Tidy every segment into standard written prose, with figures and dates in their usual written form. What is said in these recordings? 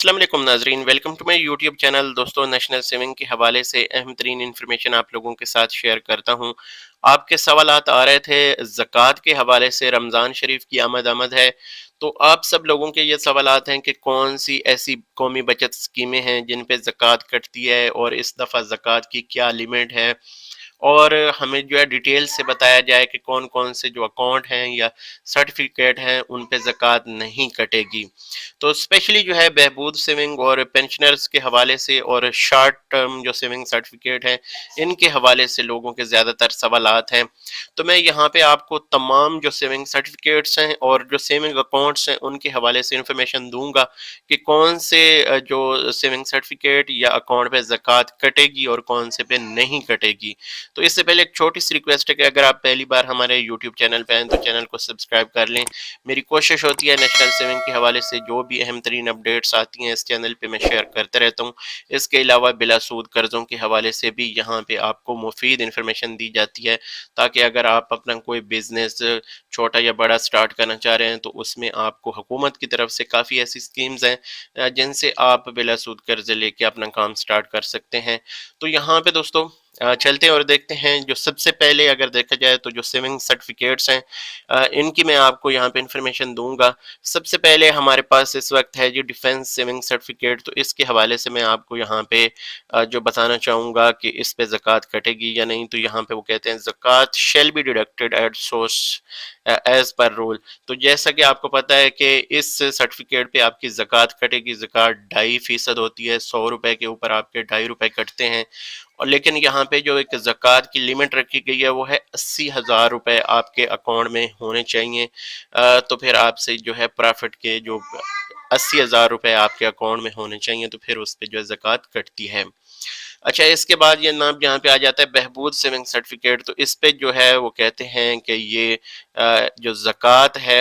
अस्सलाम वालेकुम नाजरीन, welcome to my YouTube channel. दोस्तों, नेशनल सेविंग के हवाले से अहम तरीन इन्फॉर्मेशन आप लोगों के साथ शेयर करता हूँ। आपके सवालात आ रहे थे ज़कात के हवाले से। रमज़ान शरीफ की आमद है, तो आप सब लोगों के ये सवालात हैं कि कौन सी ऐसी कौमी बचत स्कीमें हैं जिन पे ज़कात कटती है और इस दफ़ा ज़कात की क्या लिमिट है, और हमें जो है डिटेल से बताया जाए कि कौन कौन से जो अकाउंट हैं या सर्टिफिकेट हैं उन पे ज़कात नहीं कटेगी। तो स्पेशली जो है बहबूद सेविंग और पेंशनर्स के हवाले से और शॉर्ट टर्म जो सेविंग सर्टिफिकेट हैं, इनके हवाले से लोगों के ज़्यादातर सवालात हैं। तो मैं यहाँ पे आपको तमाम जो सेविंग सर्टिफिकेट्स हैं और जो सेविंग अकाउंट्स हैं उनके हवाले से इंफॉर्मेशन दूंगा कि कौन से जो सेविंग सर्टिफिकेट या अकाउंट पे ज़कात कटेगी और कौन से पे नहीं कटेगी। तो इससे पहले एक छोटी सी रिक्वेस्ट है कि अगर आप पहली बार हमारे यूट्यूब चैनल पे हैं तो चैनल को सब्सक्राइब कर लें। मेरी कोशिश होती है नेशनल सेविंग के हवाले से जो भी अहम तरीन अपडेट्स आती हैं इस चैनल पे मैं शेयर करते रहता हूँ। इसके अलावा बिलासूद कर्ज़ों के हवाले से भी यहाँ पे आपको मुफीद इंफॉर्मेशन दी जाती है, ताकि अगर आप अपना कोई बिजनेस छोटा या बड़ा स्टार्ट करना चाह रहे हैं तो उसमें आपको हुकूमत की तरफ से काफ़ी ऐसी स्कीम्स हैं जिनसे आप बिलासूद कर्ज़े लेके अपना काम स्टार्ट कर सकते हैं। तो यहाँ पे दोस्तों चलते हैं और देखते हैं। जो सबसे पहले अगर देखा जाए तो जो सेविंग सर्टिफिकेट्स हैं, इनकी मैं आपको यहाँ पे इंफॉर्मेशन दूंगा। सबसे पहले हमारे पास इस वक्त है जी डिफेंस सेविंग सर्टिफिकेट। तो इसके हवाले से मैं आपको यहाँ पे जो बताना चाहूँगा कि इस पे ज़कात कटेगी या नहीं। तो यहाँ पे वो कहते हैं ज़कात shall be deducted at source as per rule. तो जैसा कि आपको पता है कि इस सर्टिफिकेट पे आपकी ज़कात कटेगी। ज़कात 2.5% होती है, 100 रुपए के ऊपर आपके 2.5 रुपए कटते हैं। और लेकिन यहाँ पे जो एक ज़कात की लिमिट रखी गई है वो है 80,000 रुपए आपके अकाउंट में होने चाहिए। तो फिर आपसे जो है प्रॉफिट के जो 80,000 रुपए आपके अकाउंट में होने चाहिए, तो फिर उस पर जो है ज़कात कटती है। अच्छा, इसके बाद ये नाम यहाँ पे आ जाता है बहबूद सेविंग सर्टिफिकेट। तो इस पे जो है वो कहते हैं कि ये जो ज़कात है,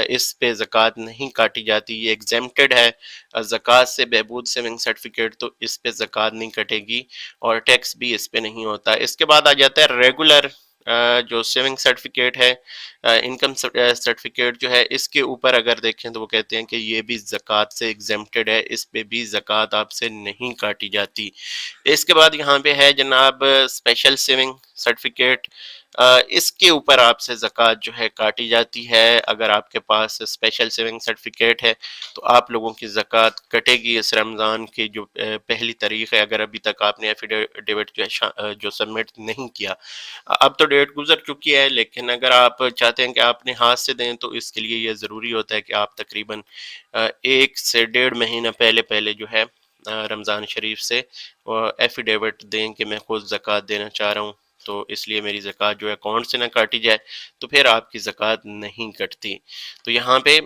इस पे ज़कात नहीं काटी जाती, ये एग्जेम्प्टेड है ज़कात से। बहबूद सेविंग सर्टिफिकेट, तो इस पे ज़कात नहीं कटेगी और टैक्स भी इस पे नहीं होता। इसके बाद आ जाता है रेगुलर जो सेविंग सर्टिफिकेट है, इनकम सर्टिफिकेट जो है, इसके ऊपर अगर देखें तो वो कहते हैं कि ये भी ज़कात से एग्जेम्प्टेड है, इस पे भी ज़कात आपसे नहीं काटी जाती। इसके बाद यहाँ पे है जनाब स्पेशल सेविंग सर्टिफिकेट। इसके ऊपर आपसे ज़कात जो है काटी जाती है। अगर आपके पास स्पेशल सेविंग सर्टिफिकेट है तो आप लोगों की ज़कात कटेगी इस रमज़ान की जो पहली तारीख है, अगर अभी तक आपने एफिडेविट जो है जो सबमिट नहीं किया। अब तो डेट गुजर चुकी है, लेकिन अगर आप चाहते हैं कि आपने हाथ से दें तो इसके लिए ये ज़रूरी होता है कि आप तकरीबन 1 से 1.5 महीना पहले पहले जो है रमज़ान शरीफ से एफिडेविट दें कि मैं खुद ज़कात देना चाह रहा हूँ, तो इसलिए मेरी ज़कात जो है अकाउंट से ना काटी जाए, तो फिर आपकी ज़कात नहीं कटती। तो यहाँ पे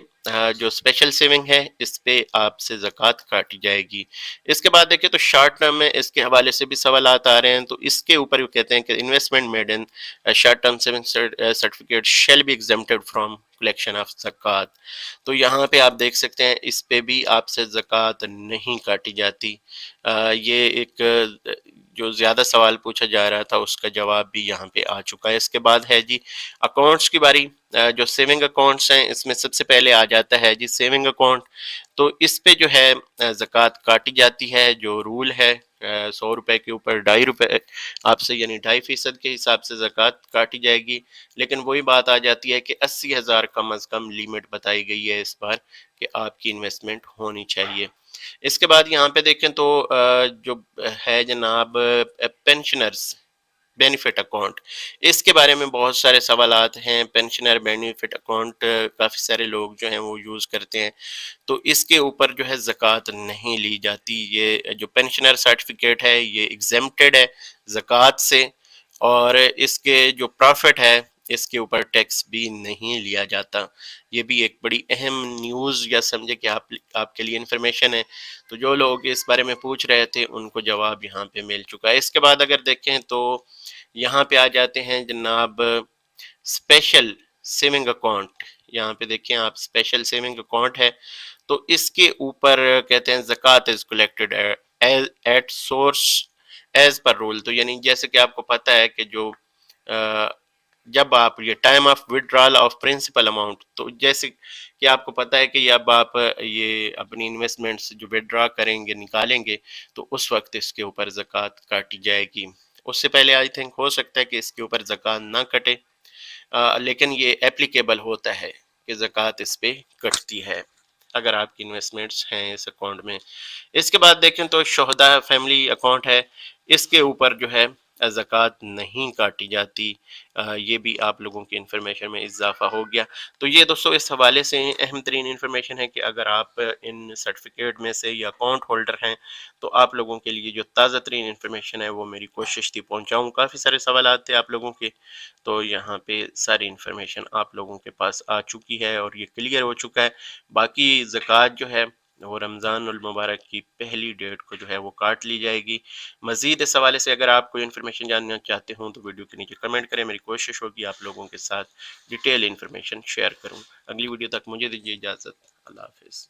जो स्पेशल सेविंग है इस पे आपसे ज़कात काटी जाएगी। इसके बाद देखिए तो शॉर्ट टर्म में इसके हवाले से भी सवालात आ रहे हैं। तो इसके ऊपर वो कहते हैं कि investment made in short term saving certificate shall be exempted from collection of ज़कात। तो यहाँ पे आप देख सकते हैं इस पे भी आपसे ज़कात नहीं काटी जाती। ये एक जो ज़्यादा सवाल पूछा जा रहा था उसका जवाब भी यहाँ पे आ चुका है। इसके बाद है जी अकाउंट्स की बारी। जो सेविंग अकाउंट्स हैं इसमें सबसे पहले आ जाता है जी सेविंग अकाउंट। तो इस पे जो है ज़कात काटी जाती है। जो रूल है 100 रुपए के ऊपर 2.5 रुपए आपसे यानी 2.5% के हिसाब से ज़कात काटी जाएगी। लेकिन वही बात आ जाती है कि 80,000 कम अज़ कम लिमिट बताई गई है इस बार कि आपकी इन्वेस्टमेंट होनी चाहिए। इसके बाद यहाँ पे देखें तो जो है जनाब पेंशनर्स बेनिफिट अकाउंट, इसके बारे में बहुत सारे सवालात हैं। पेंशनर बेनिफिट अकाउंट काफ़ी सारे लोग जो हैं वो यूज़ करते हैं, तो इसके ऊपर जो है ज़कात नहीं ली जाती। ये जो पेंशनर सर्टिफिकेट है ये एग्जेम्प्टेड है ज़कात से, और इसके जो प्रॉफिट है इसके ऊपर टैक्स भी नहीं लिया जाता। ये भी एक बड़ी अहम न्यूज़ या समझे कि आपके लिए इंफॉर्मेशन है। तो जो लोग इस बारे में पूछ रहे थे उनको जवाब यहाँ पे मिल चुका है। इसके बाद अगर देखें तो यहाँ पे आ जाते हैं जनाब स्पेशल सेविंग अकाउंट। यहाँ पे देखें आप स्पेशल सेविंग अकाउंट है, तो इसके ऊपर कहते हैं ज़कात is collected at source as per rule. तो यानी जैसे कि आपको पता है कि जो جب آپ یہ time of withdrawal of principle amount, تو جیسے کہ آپ کو پتہ ہے کہ اب آپ یہ اپنی انویسٹمنٹس جو وڈرا کریں گے، نکالیں گے، تو اس وقت اس کے اوپر زکوٰۃ کاٹی جائے گی۔ اس سے پہلے آئی تھنک ہو سکتا ہے کہ اس کے اوپر زکوٰۃ نہ کٹے، لیکن یہ ایپلیکیبل ہوتا ہے کہ زکوٰۃ اس پہ کٹتی ہے اگر آپ کی انویسٹمنٹس ہیں اس اکاؤنٹ میں۔ اس کے بعد دیکھیں تو شہداء فیملی اکاؤنٹ ہے، اس کے اوپر جو ہے زکوٰۃ نہیں کاٹی جاتی، یہ بھی آپ لوگوں کی انفارمیشن میں اضافہ ہو گیا۔ تو یہ دوستو اس حوالے سے اہم ترین انفارمیشن ہے کہ اگر آپ ان سرٹیفکیٹ میں سے یا اکاؤنٹ ہولڈر ہیں تو آپ لوگوں کے لیے جو تازہ ترین انفارمیشن ہے وہ میری کوشش تھی پہنچاؤں۔ کافی سارے سوالات تھے آپ لوگوں کے، تو یہاں پہ ساری انفارمیشن آپ لوگوں کے پاس آ چکی ہے اور یہ کلیئر ہو چکا ہے۔ باقی زکوٰۃ جو ہے وہ رمضان المبارک کی پہلی ڈیٹ کو جو ہے وہ کاٹ لی جائے گی۔ مزید اس حوالے سے اگر آپ کوئی انفارمیشن جاننا چاہتے ہوں تو ویڈیو کے نیچے کمنٹ کریں، میری کوشش ہوگی آپ لوگوں کے ساتھ ڈیٹیل انفارمیشن شیئر کروں۔ اگلی ویڈیو تک مجھے دیجیے اجازت، اللہ حافظ۔